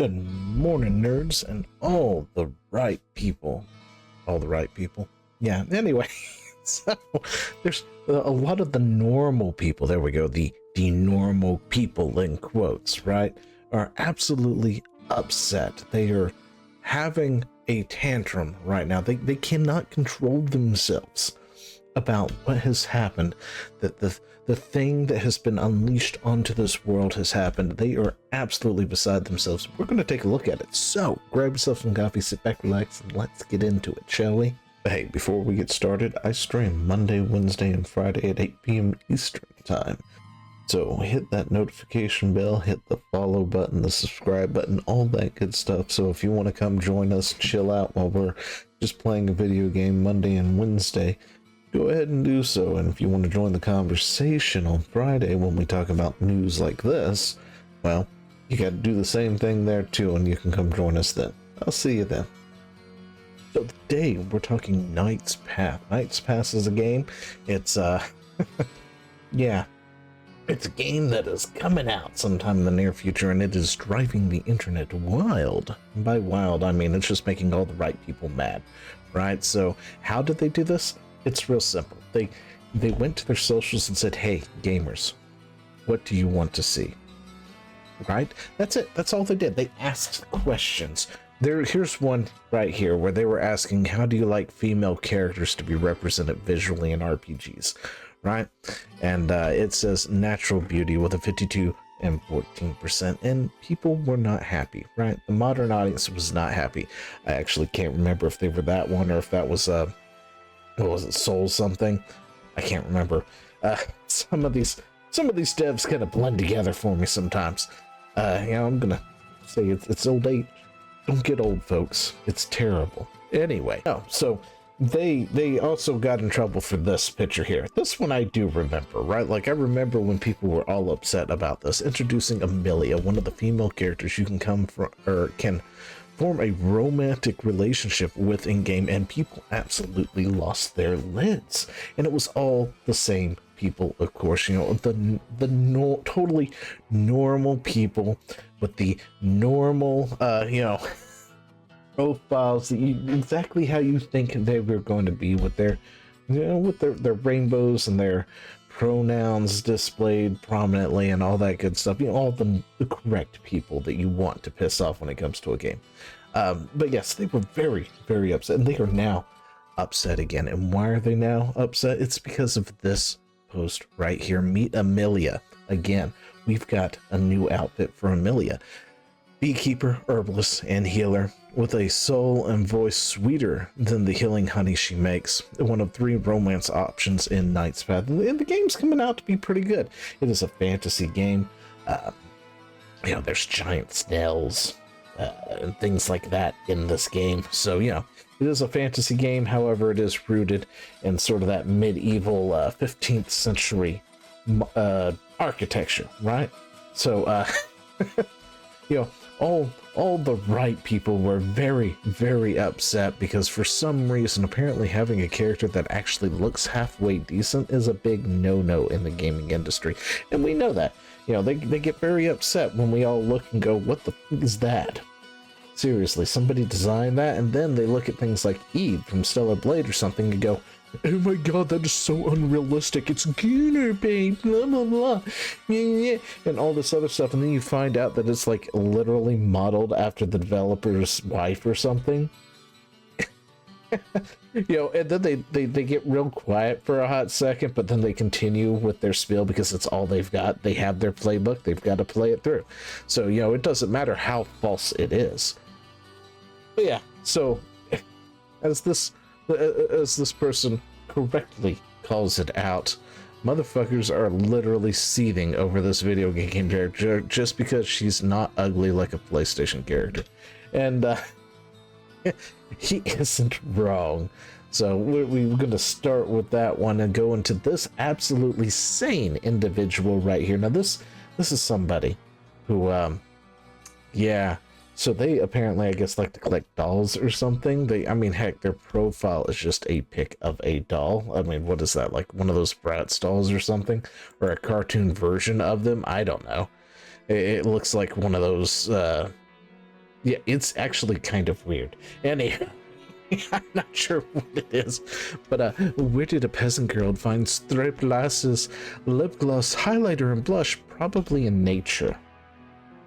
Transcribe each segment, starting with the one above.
Good morning, nerds, and all the right people. All the right people. Yeah, anyway, so there's a lot of the normal people, there we go, the normal people in quotes, right, are absolutely upset. They are having a tantrum right now. They cannot control themselves about what has happened, that the thing that has been unleashed onto this world has happened. They are absolutely beside themselves. We're going to take a look at it. So grab yourself some coffee, sit back, relax, and let's get into it, shall we? But hey, before we get started, I stream Monday, Wednesday, and Friday at 8 p.m. Eastern time. So hit that notification bell, hit the follow button, the subscribe button, all that good stuff. So if you want to come join us, chill out while we're just playing a video game Monday and Wednesday, go ahead and do so. And if you want to join the conversation on Friday when we talk about news like this, well, you got to do the same thing there too, and you can come join us then. I'll see you then. So today we're talking Knight's Path. Knight's Path is a game. It's yeah, it's a game that is coming out sometime in the near future, and it is driving the internet wild. And by wild, I mean it's just making all the right people mad, right? So how did they do this? It's real simple. They went to their socials and said, hey, gamers, what do you want to see? Right? That's it. That's all they did. They asked questions. Here's one right here where they were asking, how do you like female characters to be represented visually in RPGs? Right? And it says natural beauty with a 52 and 14%, and people were not happy, right? The modern audience was not happy. I actually can't remember if they were that one or if that was what was it, Soul something? I can't remember. Some of these devs kind of blend together for me sometimes. I'm gonna say it's old age. Don't get old, folks. It's terrible. Anyway, so they also got in trouble for this picture here. This one I do remember, right? Like I remember when people were all upset about this, introducing Amelia, one of the female characters you can come from or can form a romantic relationship with in-game, and people absolutely lost their lids. And it was all the same people, of course, the totally normal people with the normal profiles, exactly how you think they were going to be, with their their rainbows and their pronouns displayed prominently and all that good stuff, all the correct people that you want to piss off when it comes to a game. But yes, they were very, very upset, and they are now upset again. And why are they now upset? It's because of this post right here. Meet Amelia. Again, we've got a new outfit for Amelia. Beekeeper, herbalist, and healer, with a soul and voice sweeter than the healing honey she makes. One of 3 romance options in Knight's Path. And the game's coming out to be pretty good. It is a fantasy game. There's giant snails and things like that in this game. So, it is a fantasy game. However, it is rooted in sort of that medieval 15th century architecture, right? So, all the right people were very, very upset because for some reason, apparently having a character that actually looks halfway decent is a big no-no in the gaming industry. And we know that. They get very upset when we all look and go, what the fuck is that? Seriously, somebody designed that? And then they look at things like Eve from Stellar Blade or something and go, oh my god, that is so unrealistic. It's Gunnar, babe, blah, blah, blah. Yeah, and all this other stuff. And then you find out that it's like literally modeled after the developer's wife or something. And then they get real quiet for a hot second, but then they continue with their spiel because it's all they've got. They have their playbook. They've got to play it through. So, it doesn't matter how false it is. But yeah, so as this person correctly calls it out, motherfuckers are literally seething over this video game character just because she's not ugly like a PlayStation character. And he isn't wrong. So we're going to start with that one and go into this absolutely sane individual right here. Now this is somebody who so they apparently, I guess, like to collect dolls or something. Heck, their profile is just a pic of a doll. What is that, like one of those Bratz dolls or something, or a cartoon version of them? I don't know. It looks like one of those Yeah, it's actually kind of weird. Anyhow, I'm not sure what it is, but where did a peasant girl find striped lasses, lip gloss, highlighter, and blush? Probably in nature.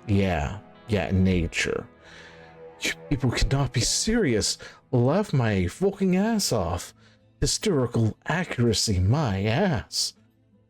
Yeah, nature. You people cannot be serious. Laugh my fucking ass off. Historical accuracy, my ass.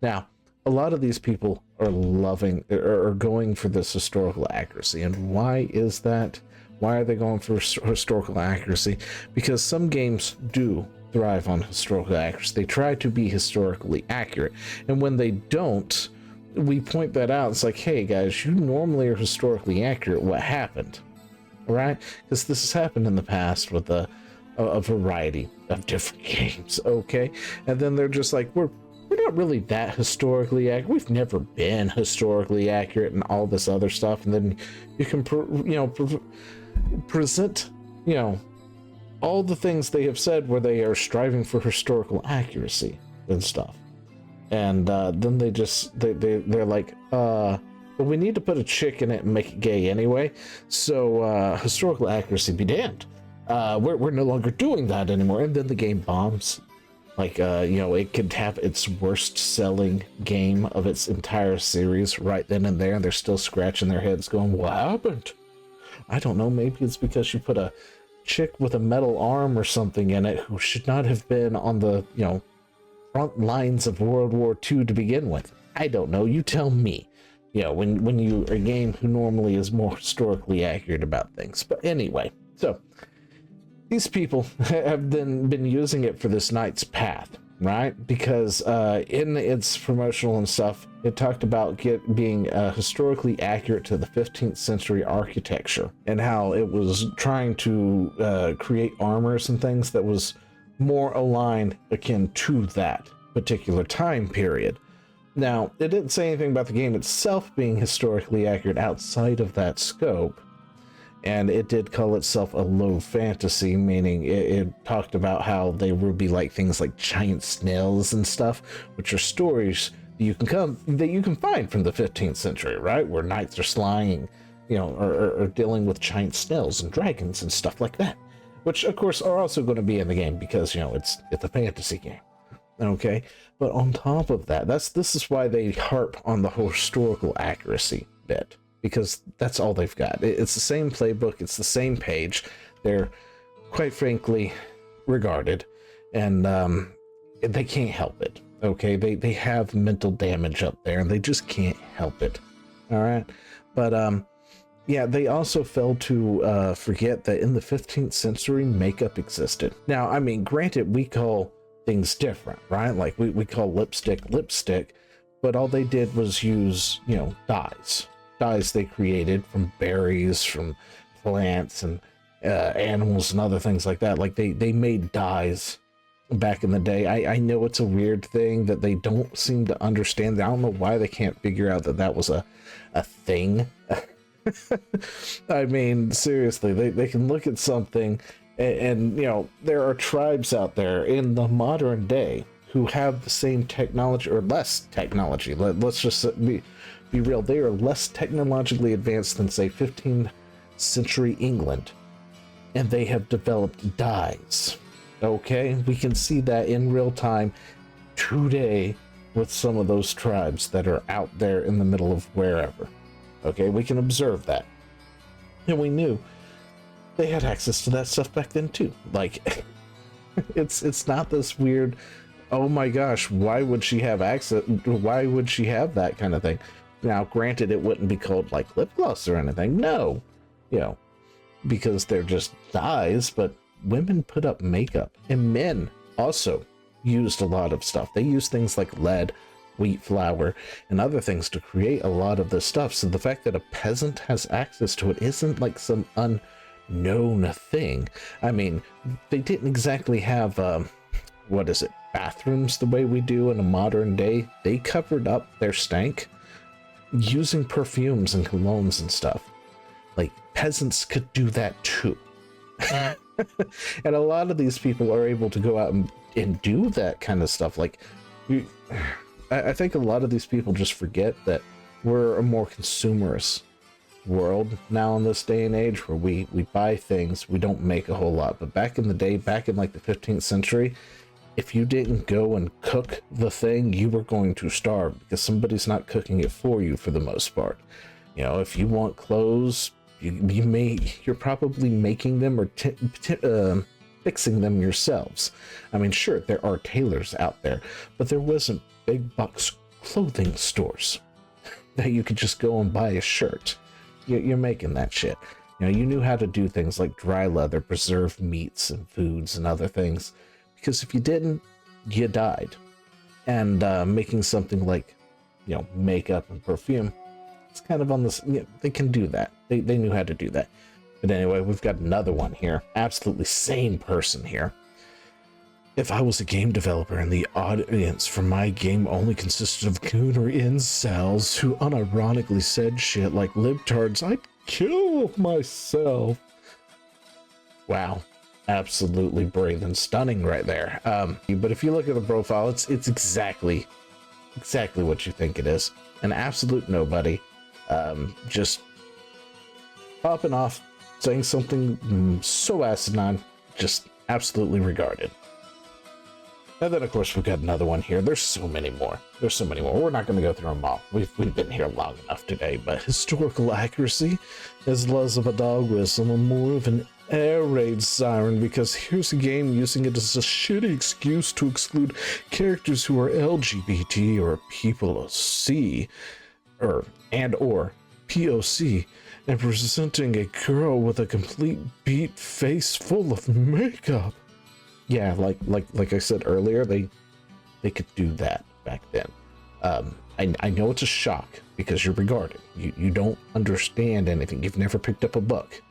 Now, a lot of these people are loving or going for this historical accuracy. And why is that? Why are they going for historical accuracy? Because some games do thrive on historical accuracy. They try to be historically accurate. And when they don't, we point that out. It's like, hey guys, you normally are historically accurate. What happened? Right? Because this has happened in the past with a variety of different games. Okay. And then they're just like, we're not really that historically accurate. We've never been historically accurate and all this other stuff. And then you can, present, all the things they have said where they are striving for historical accuracy and stuff. And then they're like, well, we need to put a chick in it and make it gay anyway. So historical accuracy be damned. We're no longer doing that anymore. And then the game bombs. Like, it could have its worst selling game of its entire series right then and there. And they're still scratching their heads going, what happened? I don't know. Maybe it's because you put a chick with a metal arm or something in it who should not have been on the, front lines of World War II to begin with. I don't know. You tell me. When you a game who normally is more historically accurate about things. But anyway, so these people have been using it for this Knight's Path, right? Because in its promotional and stuff, it talked about being historically accurate to the 15th century architecture and how it was trying to create armors and things that was more aligned akin to that particular time period. Now, it didn't say anything about the game itself being historically accurate outside of that scope. And it did call itself a low fantasy, meaning it talked about how they would be like things like giant snails and stuff, which are stories that you can find from the 15th century, right? Where knights are slaying, or dealing with giant snails and dragons and stuff like that, which of course are also going to be in the game because it's a fantasy game. Okay, but on top of that, this is why they harp on the historical accuracy bit. Because that's all they've got. It's the same playbook. It's the same page. They're, quite frankly, regarded. And they can't help it. Okay? They have mental damage up there. And they just can't help it. All right? But, they also failed to forget that in the 15th century, makeup existed. Now, I mean, granted, we call things different, right? Like, we call lipstick. But all they did was use, dyes they created from berries, from plants and animals and other things like that. Like they made dyes back in the day. I know it's a weird thing that they don't seem to understand. I don't know why they can't figure out that was a thing. I mean, seriously, they can look at something and there are tribes out there in the modern day who have the same technology or less technology. Let's just be real, they are less technologically advanced than, say, 15th century England, and they have developed dyes. Okay, we can see that in real time today with some of those tribes that are out there in the middle of wherever. Okay, we can observe that, and we knew they had access to that stuff back then too. Like, it's not this weird, oh my gosh, why would she have access? Why would she have that kind of thing? Now, granted, it wouldn't be called like lip gloss or anything. No, because they're just dyes, but women put up makeup and men also used a lot of stuff. They used things like lead, wheat flour, and other things to create a lot of this stuff. So the fact that a peasant has access to it isn't like some unknown thing. I mean, they didn't exactly have, bathrooms the way we do in a modern day. They covered up their stank using perfumes and colognes and stuff. Like, peasants could do that too. And a lot of these people are able to go out and do that kind of stuff. Like, I think a lot of these people just forget that we're a more consumerist world now in this day and age where we buy things, we don't make a whole lot. But back in the day, back in like the 15th century, if you didn't go and cook the thing, you were going to starve because somebody's not cooking it for you for the most part. You know, if you want clothes, you're probably making them or fixing them yourselves. I mean, sure, there are tailors out there, but there wasn't big box clothing stores that you could just go and buy a shirt. You're making that shit. You know, you knew how to do things like dry leather, preserve meats and foods and other things. Because if you didn't, you died. And making something like, you know, makeup and perfume, it's kind of on this, you know, they can do that. They knew how to do that. But anyway, we've got another one here. Absolutely sane person here. If I was a game developer and the audience for my game only consisted of gooner incels who unironically said shit like libtards, I'd kill myself. Wow. Absolutely brave and stunning right there. But if you look at the profile, it's exactly what you think it is. An absolute nobody. Just popping off, saying something so asinine, just absolutely regarded. And then, of course, we've got another one here. There's so many more. We're not going to go through them all. We've been here long enough today. But historical accuracy is less of a dog whistle and more of an air raid siren, because here's a game using it as a shitty excuse to exclude characters who are LGBT or people of C or POC, and presenting a girl with a complete beat face full of makeup. Yeah, like I said earlier, they could do that back then. I know it's a shock because you're regarded. You don't understand anything. You've never picked up a book.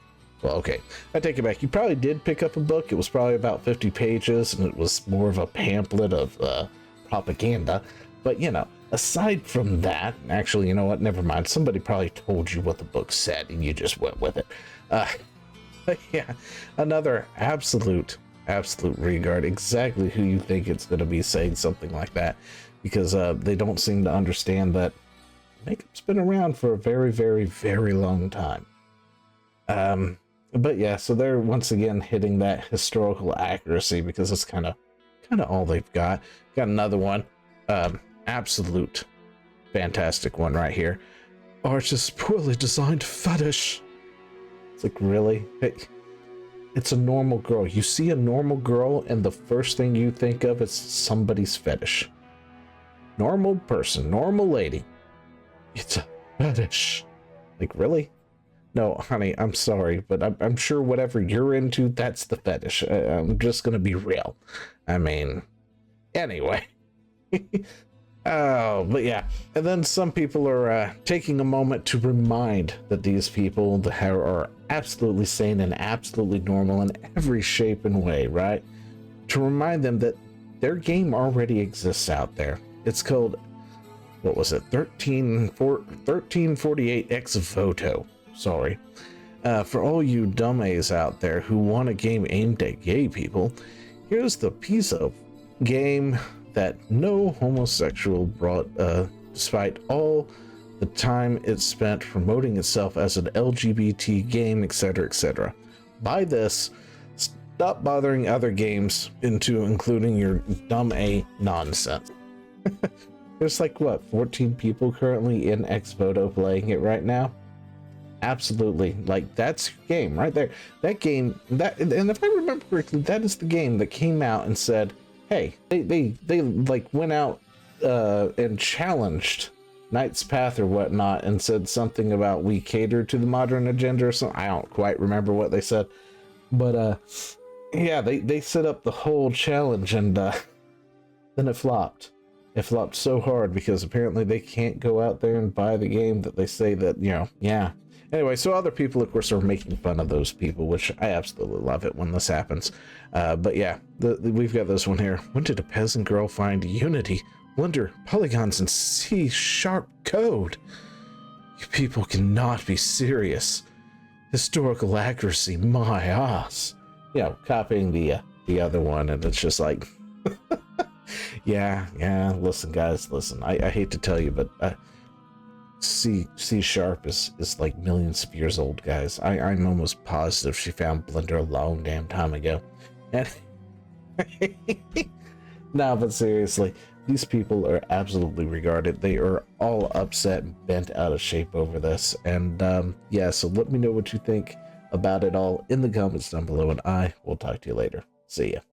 Well, okay, I take it back. You probably did pick up a book. It was probably about 50 pages, and it was more of a pamphlet of propaganda. But, you know, aside from that, actually, you know what? Never mind. Somebody probably told you what the book said, and you just went with it. But yeah, another absolute regard. Exactly who you think it's going to be saying something like that, because they don't seem to understand that makeup's been around for a very, very, very long time. But yeah, so they're once again hitting that historical accuracy because it's kind of all they've got. Got another one, absolute fantastic one right here. Artist's poorly designed fetish. It's like, really? It's a normal girl. You see a normal girl, and the first thing you think of is somebody's fetish. Normal person, normal lady. It's a fetish. Like, really? No, honey, I'm sorry, but I'm sure whatever you're into, that's the fetish. I'm just gonna be real. I mean, anyway. Oh, but yeah. And then some people are taking a moment to remind that these people are absolutely sane and absolutely normal in every shape and way, right? To remind them that their game already exists out there. It's called, what was it? 1348 ex voto. Sorry. For all you dumbass out there who want a game aimed at gay people, here's the piece of game that no homosexual brought, despite all the time it spent promoting itself as an LGBT game, etc., etc. Buy this, stop bothering other games into including your dumb A nonsense. There's like, what, 14 people currently in Xvoto playing it right now? Absolutely. Like, that's your game right there. That game, and if I remember correctly, that is the game that came out and said, hey, they like went out and challenged Knight's Path or whatnot and said something about we cater to the modern agenda or something. I don't quite remember what they said, but yeah, they set up the whole challenge, and then it flopped. It flopped so hard because apparently they can't go out there and buy the game that they say that, you know, yeah. Anyway, so other people, of course, are making fun of those people, which I absolutely love it when this happens. But yeah, we've got this one here. When did a peasant girl find Unity, Blender, polygons, and C# code? You people cannot be serious. Historical accuracy, my ass. You know, copying the other one, and it's just like, yeah. Listen, guys, listen. I hate to tell you, but C sharp is like millions of years old, guys. I'm almost positive she found Blender a long damn time ago. And no, but seriously, these people are absolutely regarded. They are all upset and bent out of shape over this. And yeah, so let me know what you think about it all in the comments down below, and I will talk to you later. See ya.